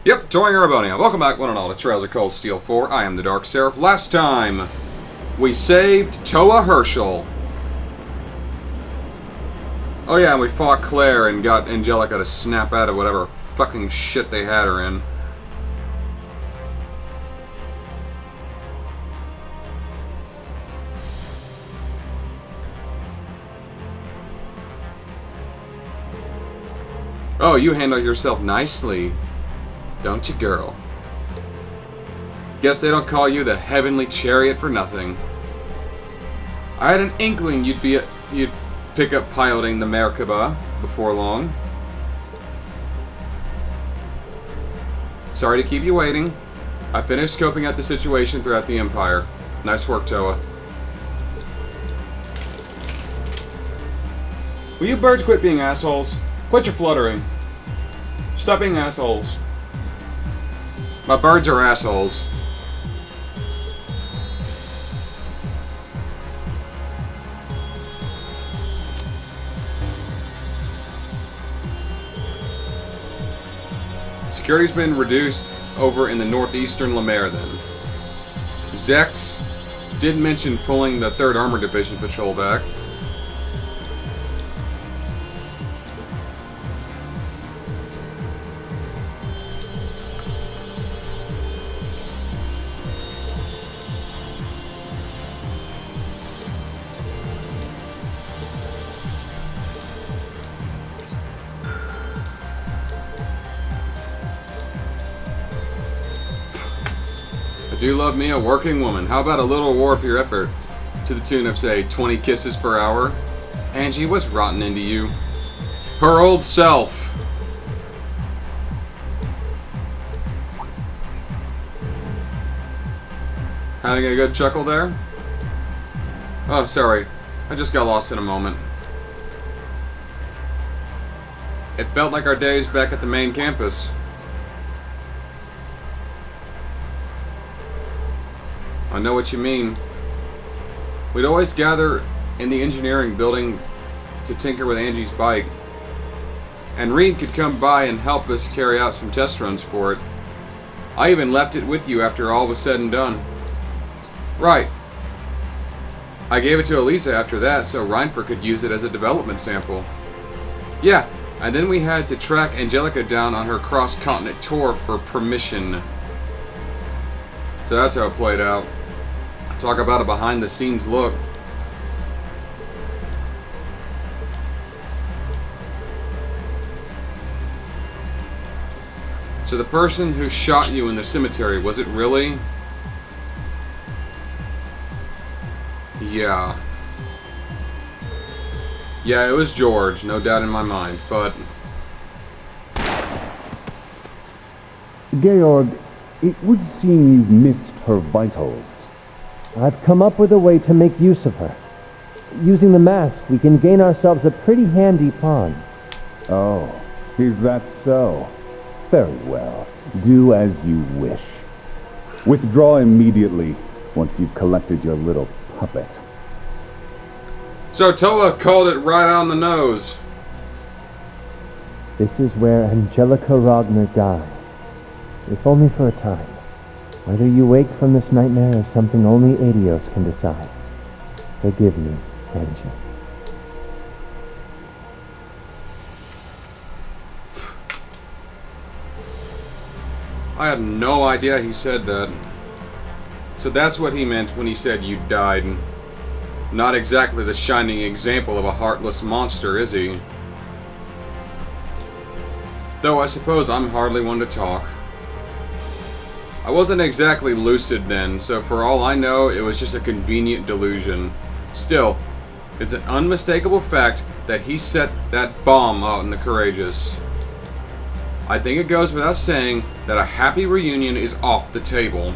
Yep, Toying Arabonia. Welcome back, one and all, to Trails of Cold Steel 4. I am the TheDarkSeraph. Last time, we saved Toa Herschel. Oh yeah, and we fought Claire and got Angelica to snap out of whatever fucking shit they had her in. Oh, you handle yourself nicely, don't you, girl? Guess they don't call you the Heavenly Chariot for nothing. I had an inkling you'd pick up piloting the Merkaba before long. Sorry to keep you waiting. I finished scoping out the situation throughout the Empire. Nice work, Toa. Will you birds quit being assholes? Quit your fluttering. Stop being assholes. My birds are assholes. Security's been reduced over in the northeastern Lemaire then. Zex did mention pulling the 3rd Armored Division patrol back. I do love me a working woman. How about a little war for your effort? To the tune of, say, 20 kisses per hour? Angie, what's rotten into you? Her old self. Having a good chuckle there? Oh, sorry. I just got lost in a moment. It felt like our days back at the main campus. I know what you mean. We'd always gather in the engineering building to tinker with Angie's bike. And Reed could come by and help us carry out some test runs for it. I even left it with you after all was said and done. Right. I gave it to Elisa after that so Reinford could use it as a development sample. Yeah, and then we had to track Angelica down on her cross-continent tour for permission. So that's how it played out. Talk about a behind-the-scenes look. So the person who shot you in the cemetery, was it really? Yeah. Yeah, it was George, no doubt in my mind, but... Georg, it would seem you've missed her vitals. I've come up with a way to make use of her. Using the mask, we can gain ourselves a pretty handy pawn. Oh, is that so? Very well. Do as you wish. Withdraw immediately once you've collected your little puppet. So Toa called it right on the nose. This is where Angelica Ragnar dies. If only for a time. Whether you wake from this nightmare is something only Adios can decide. Forgive me, Angie. I had no idea he said that. So that's what he meant when he said you died. Not exactly the shining example of a heartless monster, is he? Though I suppose I'm hardly one to talk. I wasn't exactly lucid then, so for all I know, it was just a convenient delusion. Still, it's an unmistakable fact that he set that bomb out in the Courageous. I think it goes without saying that a happy reunion is off the table.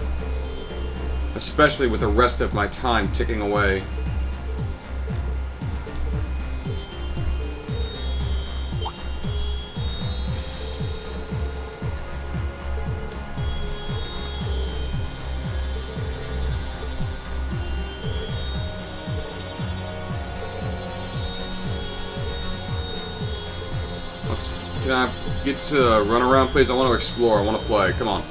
Especially with the rest of my time ticking away. Can I get to run around, please? I want to explore. I want to play. Come on.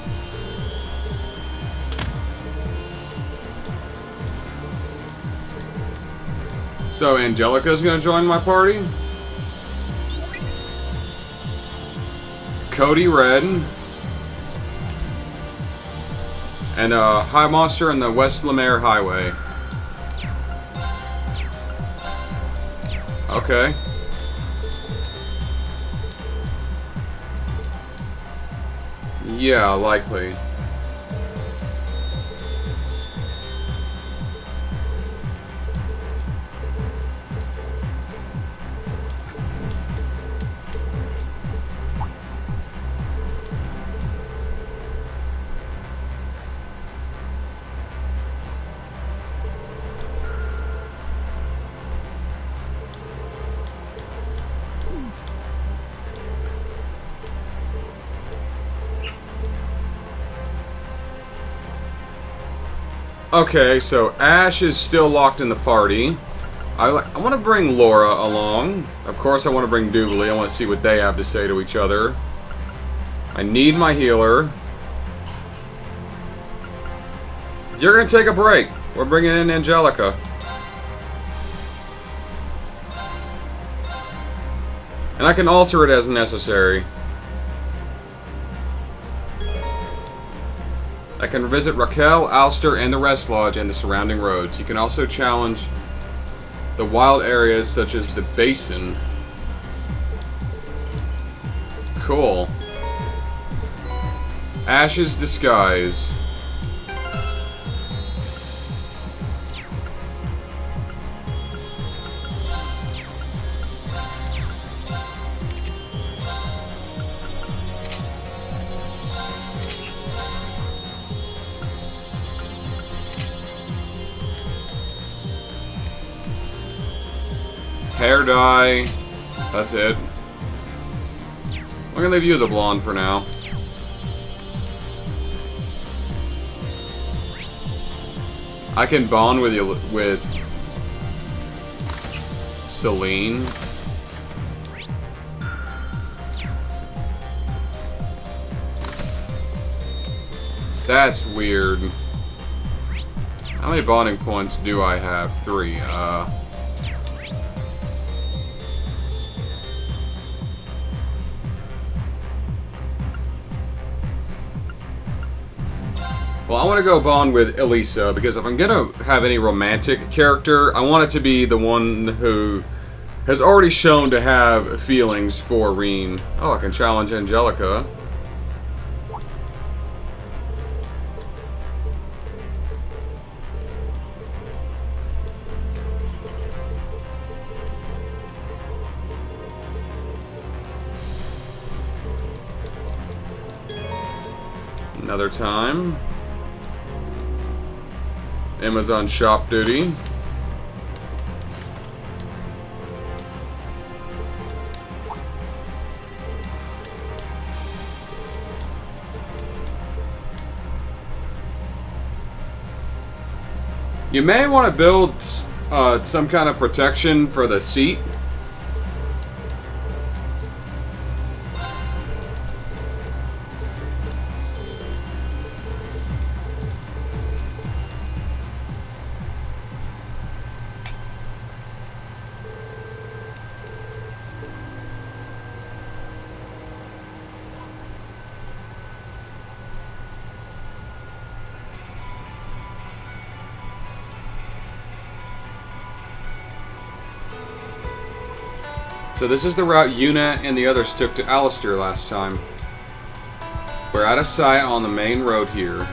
So Angelica's gonna join my party. Cody Red. And High Monster and the West Lemaire Highway. Okay. Yeah, likely. Okay, so Ash is still locked in the party. I want to bring Laura along. Of course, I want to bring Doobly. I want to see what they have to say to each other. I need my healer. You're going to take a break. We're bringing in Angelica. And I can alter it as necessary. I can visit Raquel, Alster, and the Rest Lodge and the surrounding roads. You can also challenge the wild areas such as the Basin. Cool. Ash's Disguise. Hair dye. That's it. I'm gonna leave you as a blonde for now. I can bond with you with Celine. That's weird. How many bonding points do I have? 3. Well, I want to go bond with Elisa, because if I'm going to have any romantic character, I want it to be the one who has already shown to have feelings for Reen. Oh, I can challenge Angelica. Another time. Emma's on shop duty. You may want to build some kind of protection for the seat. So this is the route Yuna and the others took to Alistair last time. We're out of sight on the main road here.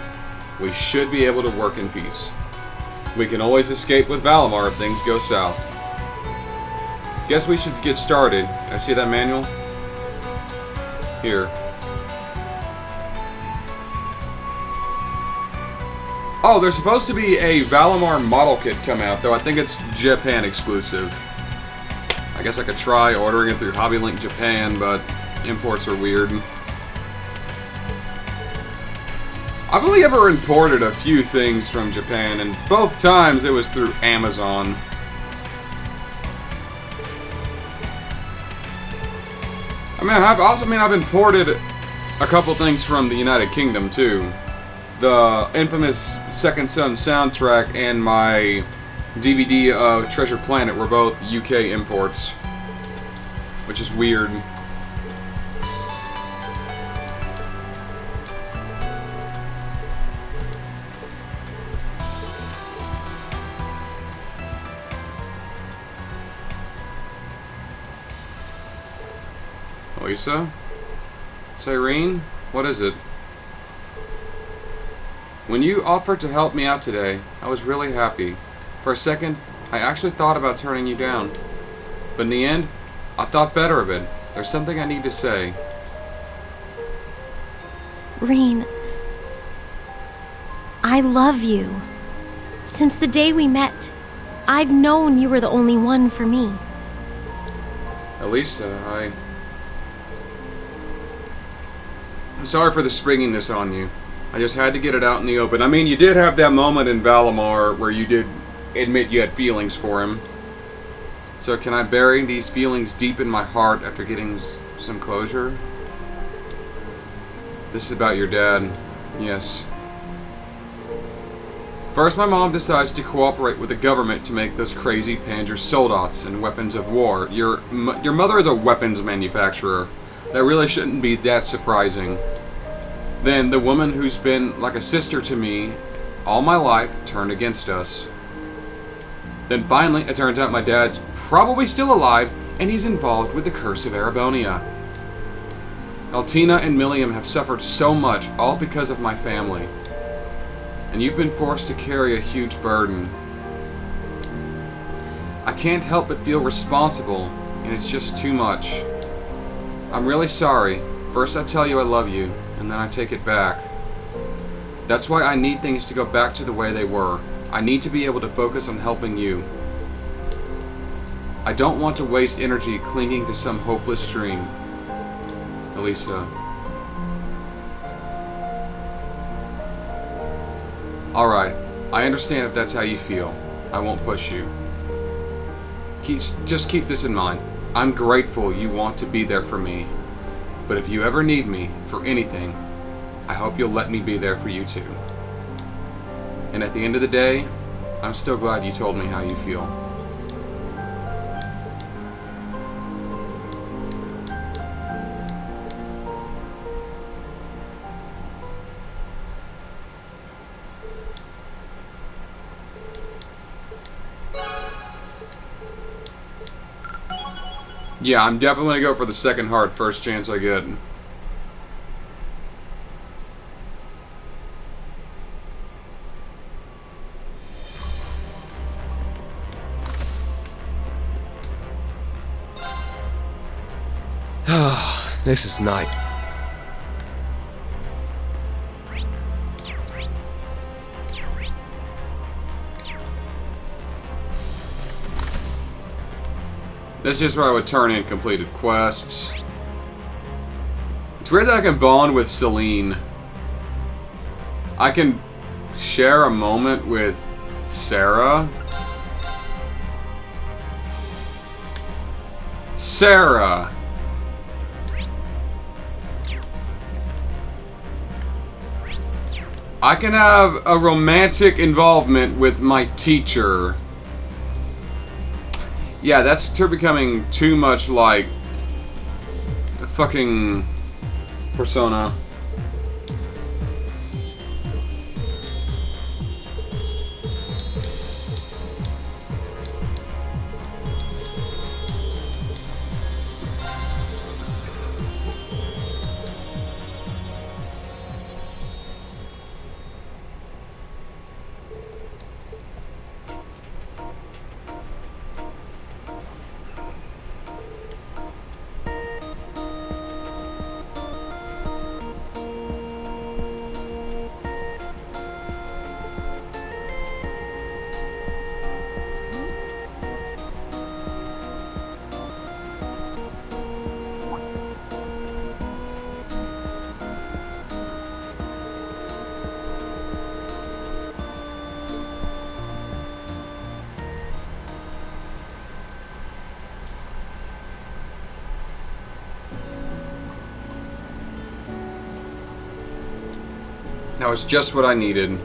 We should be able to work in peace. We can always escape with Valimar if things go south. Guess we should get started. I see that manual? Here. Oh, there's supposed to be a Valimar model kit come out, though I think it's Japan exclusive. I guess I could try ordering it through HobbyLink Japan, but imports are weird. I've only ever imported a few things from Japan, and both times it was through Amazon. I mean, I've imported a couple things from the United Kingdom too. The infamous Second Son soundtrack and my DVD of Treasure Planet were both UK imports, which is weird. Lisa? Cyrene? What is it? When you offered to help me out today, I was really happy. For a second, I actually thought about turning you down. But in the end, I thought better of it. There's something I need to say. Reen, I love you. Since the day we met, I've known you were the only one for me. Elisa, I'm sorry for the springiness on you. I just had to get it out in the open. I mean, you did have that moment in Valimar where you did admit you had feelings for him. So can I bury these feelings deep in my heart after getting some closure? This is about your dad. Yes. First, my mom decides to cooperate with the government to make those crazy Panzer Soldats and weapons of war. Your mother is a weapons manufacturer. That really shouldn't be that surprising. Then the woman who's been like a sister to me all my life turned against us. Then finally, it turns out my dad's probably still alive, and he's involved with the Curse of Erebonia. Altina and Milliam have suffered so much, all because of my family. And you've been forced to carry a huge burden. I can't help but feel responsible, and it's just too much. I'm really sorry. First I tell you I love you, and then I take it back. That's why I need things to go back to the way they were. I need to be able to focus on helping you. I don't want to waste energy clinging to some hopeless dream. Elisa. Alright, I understand if that's how you feel. I won't push you. Just keep this in mind. I'm grateful you want to be there for me. But if you ever need me for anything, I hope you'll let me be there for you too. And at the end of the day, I'm still glad you told me how you feel. Yeah, I'm definitely going to go for the second heart first chance I get. This is night. That's just where I would turn in completed quests. It's weird that I can bond with Celine. I can share a moment with Sarah. Sarah! I can have a romantic involvement with my teacher. Yeah, that's becoming too much like a fucking Persona. That was just what I needed.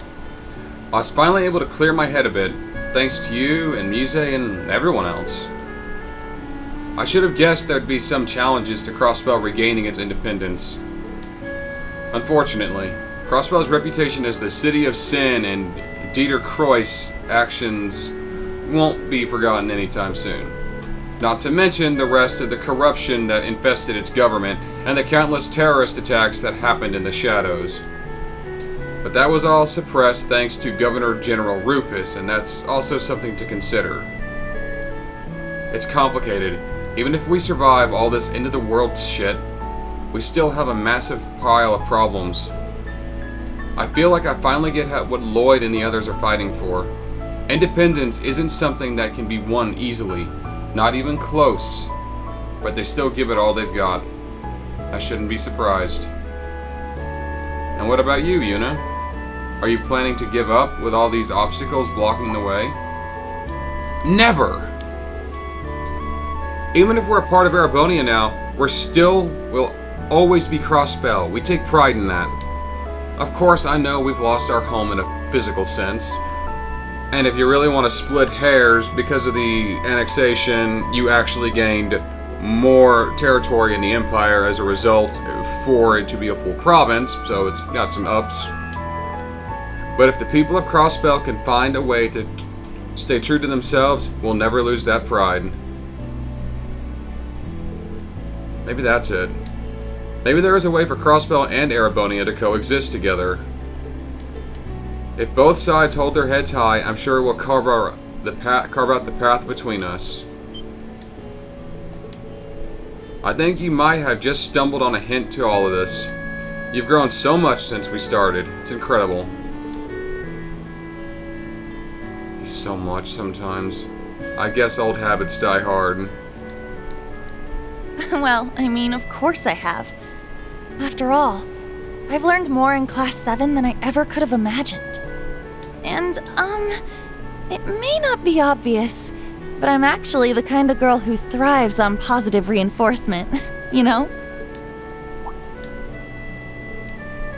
I was finally able to clear my head a bit, thanks to you and Muse and everyone else. I should have guessed there'd be some challenges to Crossbell regaining its independence. Unfortunately, Crossbell's reputation as the city of sin and Dieter Croy's actions won't be forgotten anytime soon. Not to mention the rest of the corruption that infested its government and the countless terrorist attacks that happened in the shadows. But that was all suppressed thanks to Governor General Rufus, and that's also something to consider. It's complicated. Even if we survive all this end-of-the-world shit, we still have a massive pile of problems. I feel like I finally get what Lloyd and the others are fighting for. Independence isn't something that can be won easily, not even close, but they still give it all they've got. I shouldn't be surprised. And what about you, Yuna? Are you planning to give up with all these obstacles blocking the way? Never! Even if we're a part of Erebonia now, we'll always be Crossbell. We take pride in that. Of course, I know we've lost our home in a physical sense. And if you really want to split hairs, because of the annexation, you actually gained more territory in the Empire as a result for it to be a full province, so it's got some ups. But if the people of Crossbell can find a way to stay true to themselves, we'll never lose that pride. Maybe that's it. Maybe there is a way for Crossbell and Erebonia to coexist together. If both sides hold their heads high, I'm sure we'll carve out the path between us. I think you might have just stumbled on a hint to all of this. You've grown so much since we started. It's incredible. So much sometimes. I guess old habits die hard. Well, I mean, of course I have. After all, I've learned more in Class 7 than I ever could have imagined. And, it may not be obvious, but I'm actually the kind of girl who thrives on positive reinforcement, you know?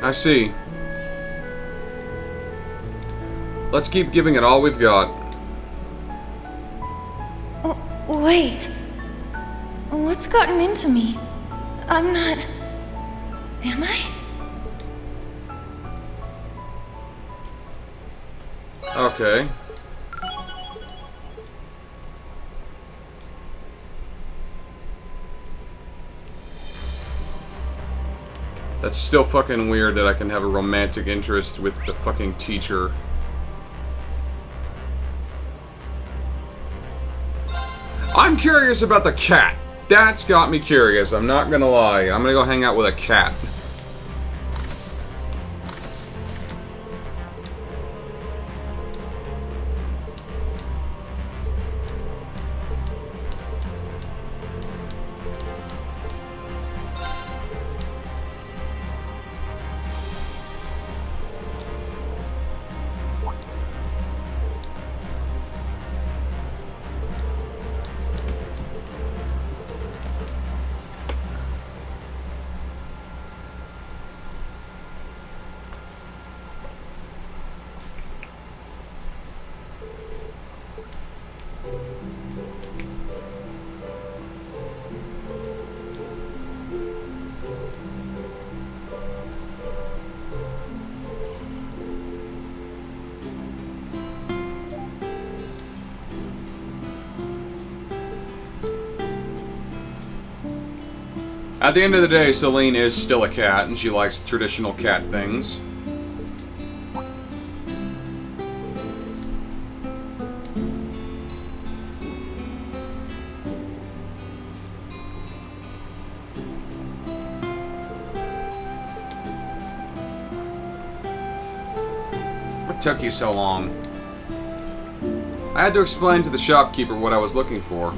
I see. Let's keep giving it all we've got. Wait. What's gotten into me? I'm not... Am I? Okay. That's still fucking weird that I can have a romantic interest with the fucking teacher. I'm curious about the cat. That's got me curious, I'm not gonna lie. I'm gonna go hang out with a cat. At the end of the day, Celine is still a cat, and she likes traditional cat things. What took you so long? I had to explain to the shopkeeper what I was looking for.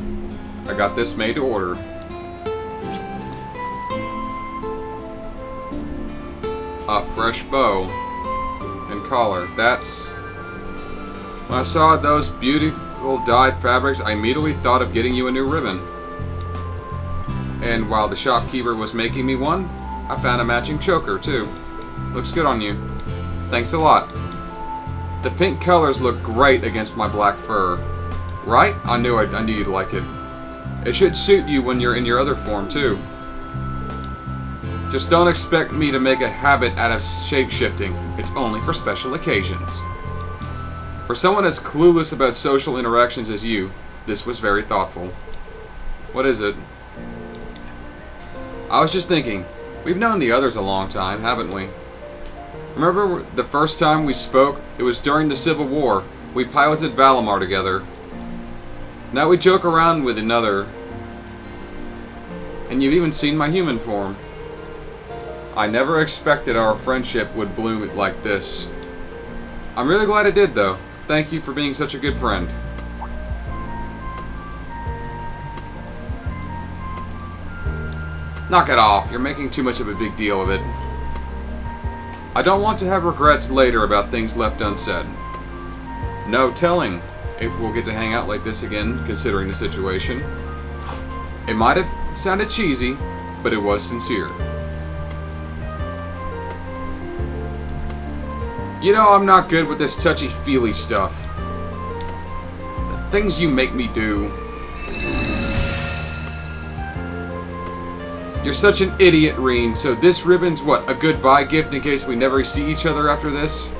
I got this made to order. A fresh bow and collar. That's... When I saw those beautiful dyed fabrics, I immediately thought of getting you a new ribbon. And while the shopkeeper was making me one, I found a matching choker too. Looks good on you. Thanks a lot. The pink colors look great against my black fur. Right? I knew you'd like it. It should suit you when you're in your other form, too. Just don't expect me to make a habit out of shape-shifting. It's only for special occasions. For someone as clueless about social interactions as you, this was very thoughtful. What is it? I was just thinking, we've known the others a long time, haven't we? Remember the first time we spoke? It was during the Civil War. We piloted Valimar together. Now we joke around with another. And you've even seen my human form. I never expected our friendship would bloom like this. I'm really glad it did, though. Thank you for being such a good friend. Knock it off. You're making too much of a big deal of it. I don't want to have regrets later about things left unsaid. No telling if we'll get to hang out like this again, considering the situation. It might have sounded cheesy, but it was sincere. You know, I'm not good with this touchy-feely stuff. The things you make me do. You're such an idiot, Reen. So this ribbon's what? A goodbye gift in case we never see each other after this?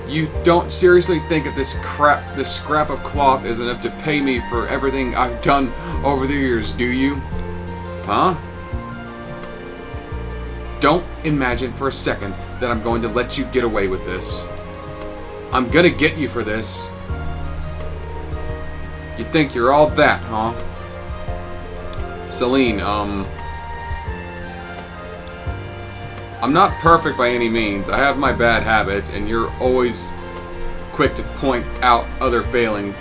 You don't seriously think that this scrap of cloth is enough to pay me for everything I've done over the years, do you? Huh? Don't imagine for a second that I'm going to let you get away with this. I'm gonna get you for this. You think you're all that, huh? Celine, I'm not perfect by any means. I have my bad habits, and you're always quick to point out other failings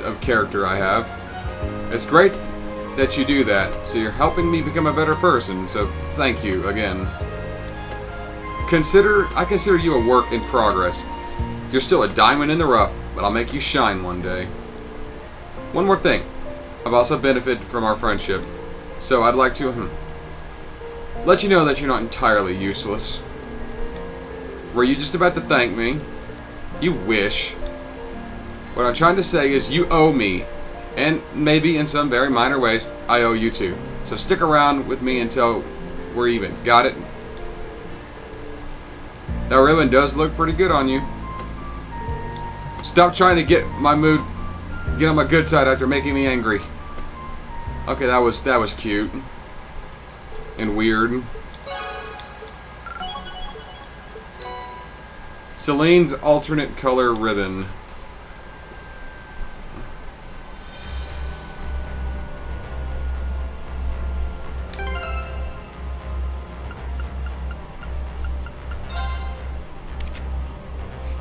of character I have. It's great that you do that, so you're helping me become a better person, so thank you again. I consider you a work in progress. You're still a diamond in the rough, but I'll make you shine one day. One more thing. I've also benefited from our friendship, so I'd like to let you know that you're not entirely useless. Were you just about to thank me? You wish. What I'm trying to say is you owe me, and maybe in some very minor ways, I owe you too. So stick around with me until we're even. Got it? That ribbon does look pretty good on you. Stop trying to get on my good side after making me angry. Okay, that was cute. And weird. Celine's alternate color ribbon.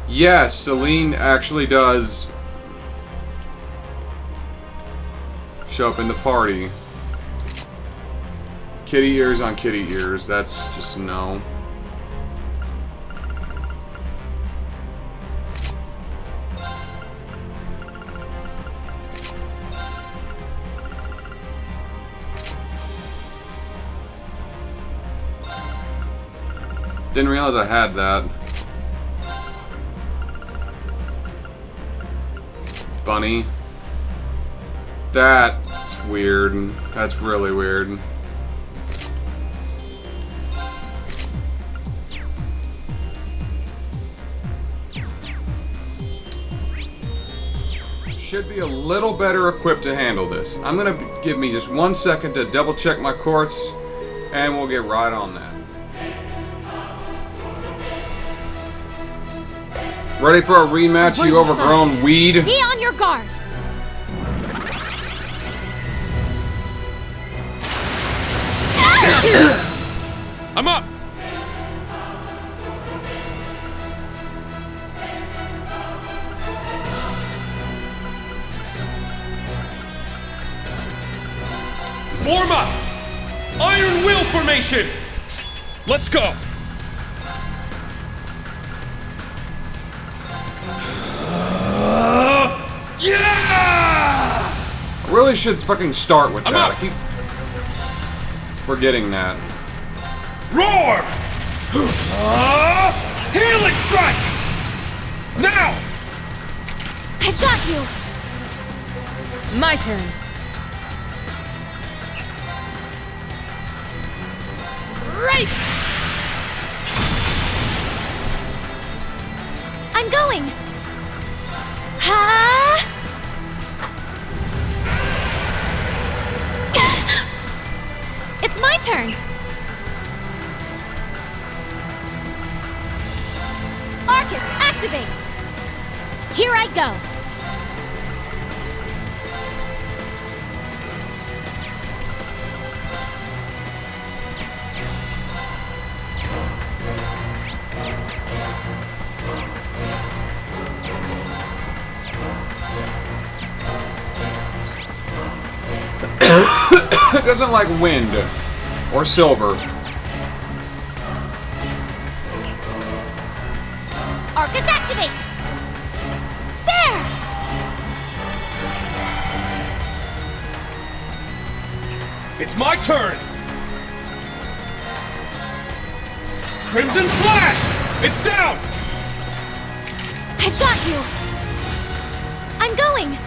Yes, Celine actually does show up in the party. Kitty ears on kitty ears. That's just no. Didn't realize I had that. Bunny. That's weird. That's really weird. Should be a little better equipped to handle this. I'm gonna give me just 1 second to double check my quartz, and we'll get right on that. Ready for a rematch, you overgrown weed? Be on your guard! I'm up! Form up! Iron Will formation! Let's go! Yeah! I really should fucking start with that. I keep forgetting that. Roar! Healing strike! Now! I've got you! My turn. Right! I'm going! Ha! It's my turn! Arcus, activate! Here I go! It doesn't like wind or silver. Arcus, activate! There! It's my turn! Crimson Slash! It's down! I've got you! I'm going!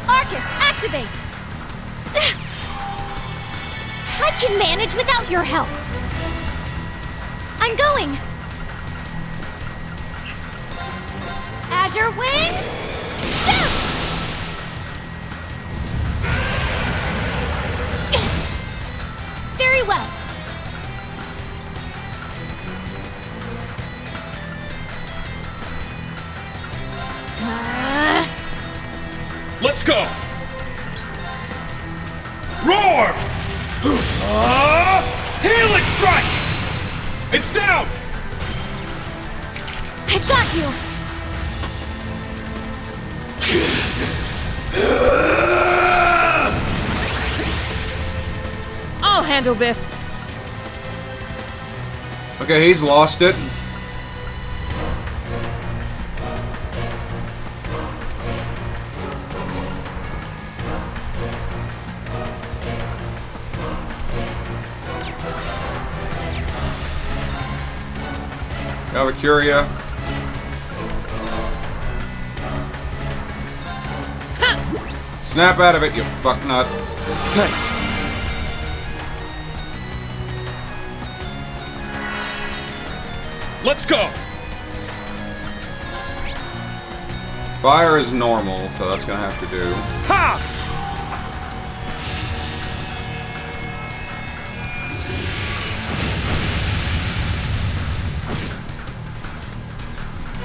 Arcus, activate! I can manage without your help! I'm going! Azure Wings, shoot! Very well. Let's go! Roar! Healing strike! It's down! I've got you! I'll handle this. Okay, he's lost it. Valkyria. Snap out of it, you fucknut. Thanks. Let's go! Fire is normal, so that's gonna have to do. Ha!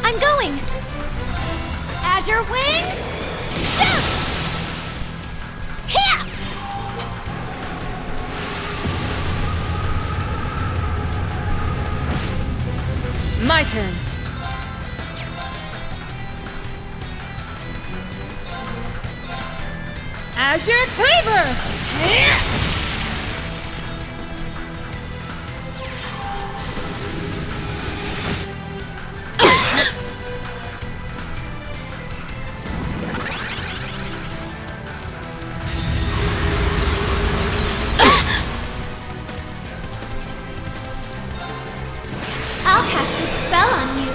I'm going! Azure Wings, shoot! Here! My turn. Azure Cleaver! I'll cast a spell on you.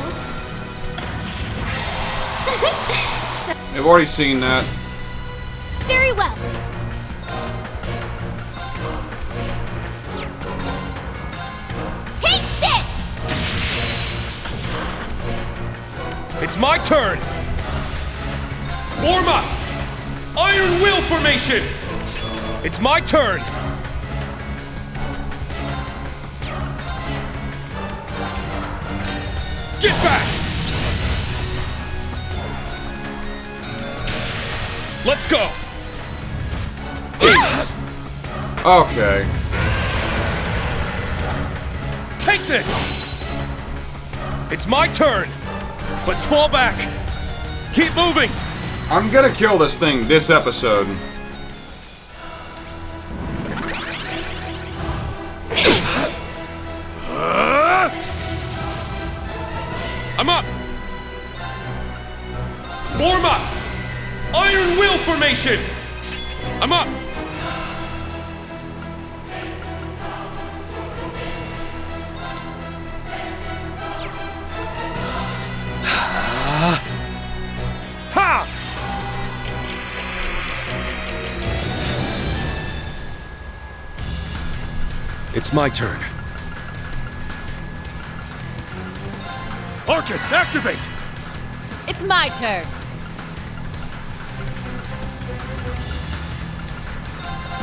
I've already seen that. Very well. Take this! It's my turn! Warm up! Iron Will formation! It's my turn! Get back! Let's go! Okay. Take this! It's my turn! Let's fall back! Keep moving! I'm gonna kill this thing this episode. I'm up! Form up! Iron Will formation! I'm up! It's my turn. Arcus, activate! It's my turn.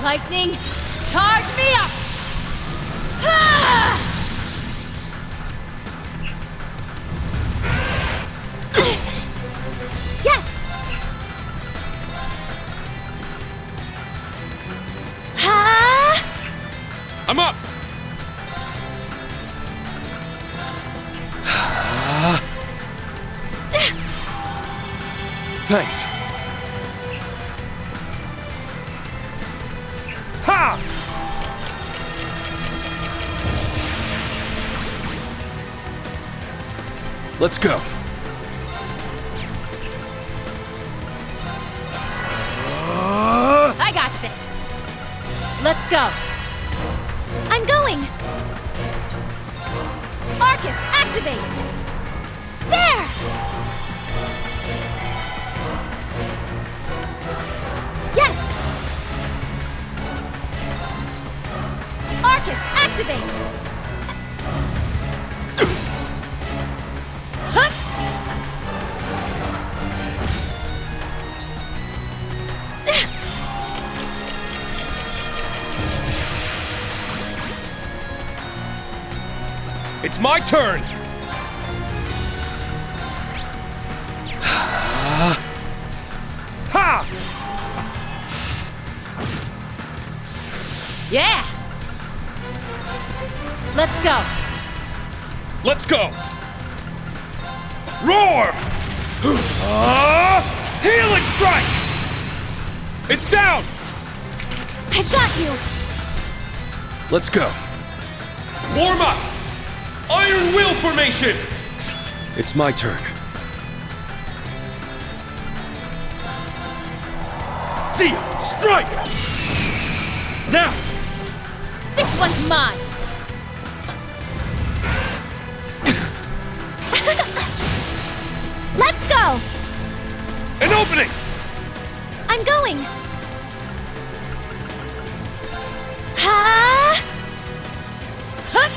Lightning, charge me up! Ah! Yes! Ha! I'm up! Thanks. Ha! Let's go. I got this. Let's go. I'm going! Arcus, activate! There! Yes! Arcus, activate! Huh? It's my turn! Ha! Yeah! Let's go. Let's go! Roar! Healing strike! It's down! I've got you! Let's go. Form up! Iron Will formation! It's my turn. Zia, strike! Now! This one's mine. Let's go! An opening! I'm going! Ha! Huh?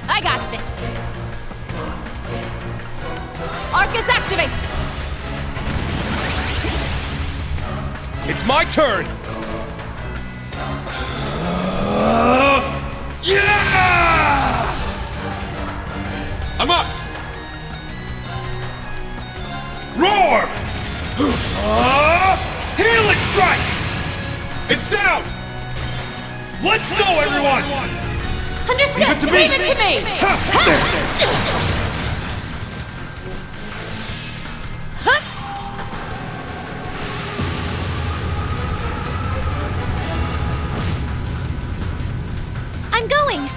I got this. Arcus, activate! It's my turn! Yeah! I'm up! Roar! Healing strike! It's down! Let's go, everyone! Understood! Leave it to me! Leave it to me! I'm going!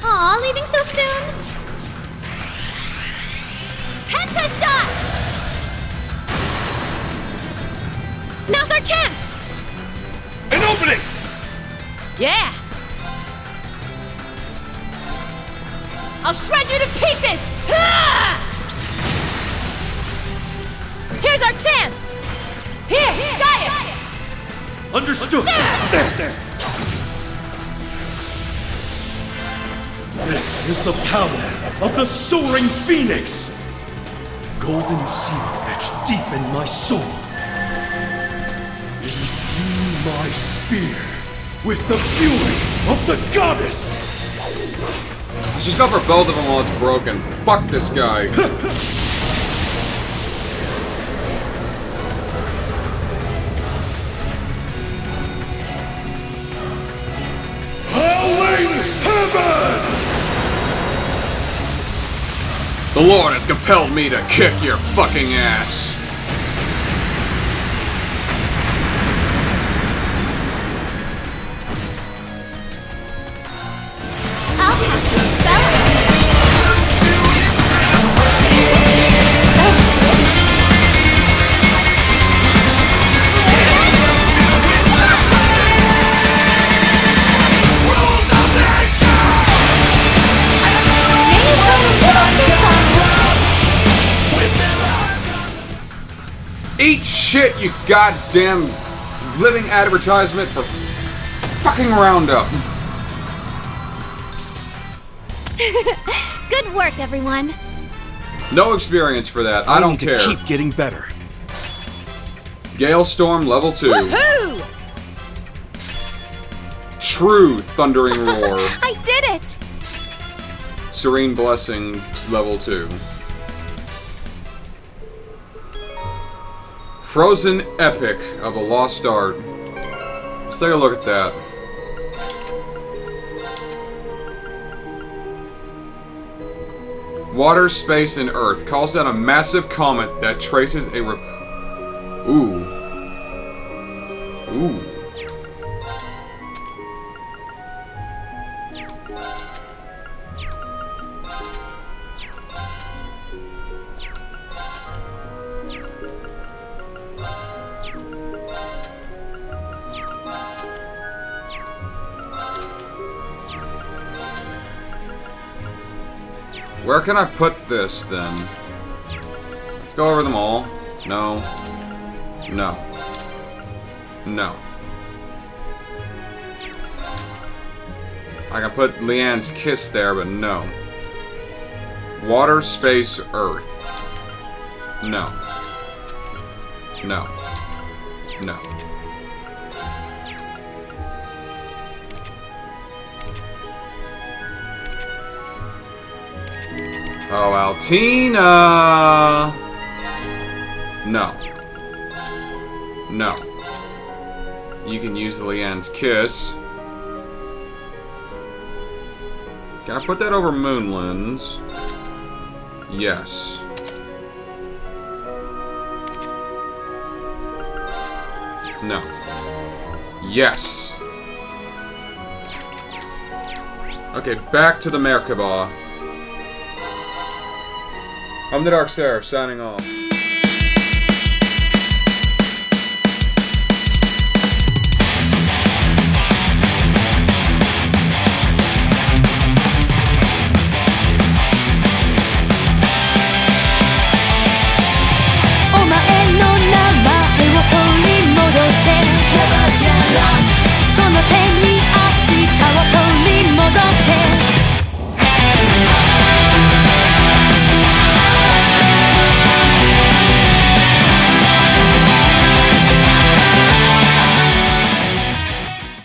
Aw, leaving so soon? Penta shot! Now's our chance! An opening! Yeah! I'll shred you to pieces! Ah! Here's our chance! Here, Gaius! Understood! There! This is the power of the soaring phoenix! Golden seal etched deep in my soul. Infuse my spear with the fury of the goddess! Let's just go for both of them while it's broken. Fuck this guy. Howling heavens! The Lord has compelled me to kick your fucking ass. I'll have to spell it. Eat shit, you goddamn living advertisement for fucking Roundup. Good work, everyone. No experience for that. I don't care. Keep getting better. Gale Storm level 2. Woohoo! True Thundering Roar. I did it! Serene Blessing level 2. Frozen Epic of a Lost Art. Let's take a look at that. Water, space, and earth. Calls down a massive comet that traces a Ooh. Ooh. Where can I put this, then? Let's go over them all. No. No. No. I can put Leanne's Kiss there, but no. Water, space, earth. No. No. No. Oh, Altina! No. No. You can use the Leanne's Kiss. Can I put that over Moonlands? Yes. No. Yes! Okay, back to the Merkaba. I'm the Dark Seraph, signing off.